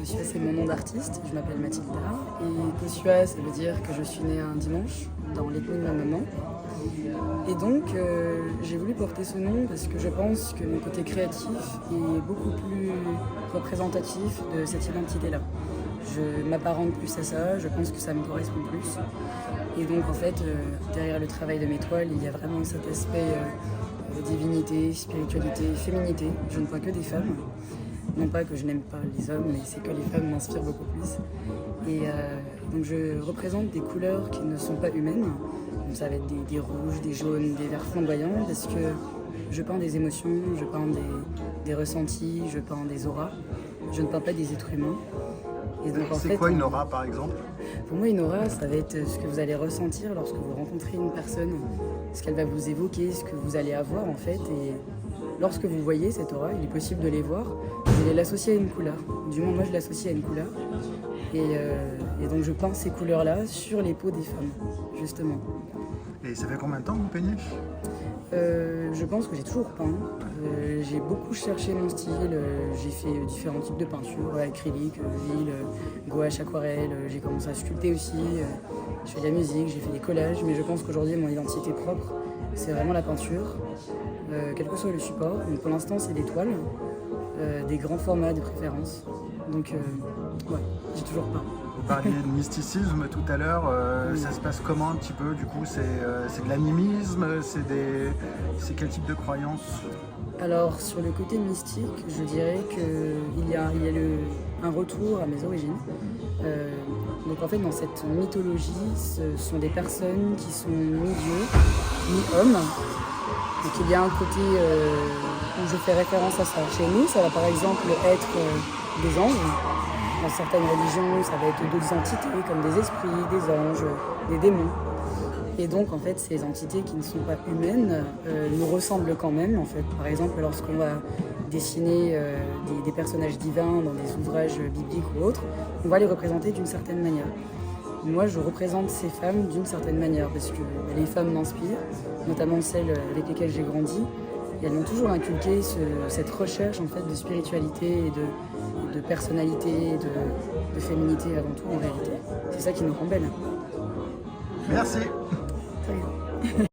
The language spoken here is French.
Koshua, c'est mon nom d'artiste, je m'appelle Mathilda. Et Koshua, ça veut dire que je suis née un dimanche, dans l'ethnie de ma maman. Et donc, j'ai voulu porter ce nom parce que je pense que mon côté créatif est beaucoup plus représentatif de cette identité-là. Je m'apparente plus à ça, je pense que ça me correspond plus. Et donc, en fait, derrière le travail de mes toiles, il y a vraiment cet aspect divinité, spiritualité, féminité. Je ne vois que des femmes. Non pas que je n'aime pas les hommes, mais c'est que les femmes m'inspirent beaucoup plus. Et donc je représente des couleurs qui ne sont pas humaines. Donc ça va être des rouges, des jaunes, des verts flamboyants, parce que je peins des émotions, je peins des ressentis, je peins des auras. Je ne peins pas des êtres humains. C'est quoi une aura par exemple? Pour moi, une aura, ça va être ce que vous allez ressentir lorsque vous rencontrez une personne, ce qu'elle va vous évoquer, ce que vous allez avoir en fait. Et lorsque vous voyez cette aura, il est possible de les voir, vous allez l'associer à une couleur. Du moins, moi, je l'associe à une couleur. Et donc, je peins ces couleurs-là sur les peaux des femmes, justement. Et ça fait combien de temps que vous peignez? Je pense que j'ai toujours peint. J'ai beaucoup cherché mon style. J'ai fait différents types de peinture, acrylique, huile, gouache, aquarelle. J'ai commencé à sculpter aussi. Je fais de la musique, j'ai fait des collages. Mais je pense qu'aujourd'hui, mon identité propre, c'est vraiment la peinture, quel que soit le support. Donc pour l'instant, c'est des toiles, des grands formats de préférence. Donc, ouais, j'ai toujours peint. Vous parliez de mysticisme tout à l'heure, ça se passe comment un petit peu du coup? C'est de l'animisme, c'est quel type de croyance? Alors sur le côté mystique, je dirais qu'il y a un retour à mes origines. Donc en fait dans cette mythologie, ce sont des personnes qui sont mi-dieu, mi-homme. Donc il y a un côté où je fais référence à ça. Chez nous, ça va par exemple être des anges. Dans certaines religions, ça va être d'autres entités comme des esprits, des anges, des démons. Et donc, en fait, ces entités qui ne sont pas humaines nous ressemblent quand même. En fait, par exemple, lorsqu'on va dessiner des personnages divins dans des ouvrages bibliques ou autres, on va les représenter d'une certaine manière. Moi, je représente ces femmes d'une certaine manière parce que les femmes m'inspirent, notamment celles avec lesquelles j'ai grandi. Et elles m'ont toujours inculqué cette recherche en fait, de spiritualité et de personnalité, de féminité avant tout en réalité. C'est ça qui nous rend belles. Merci. Très bien.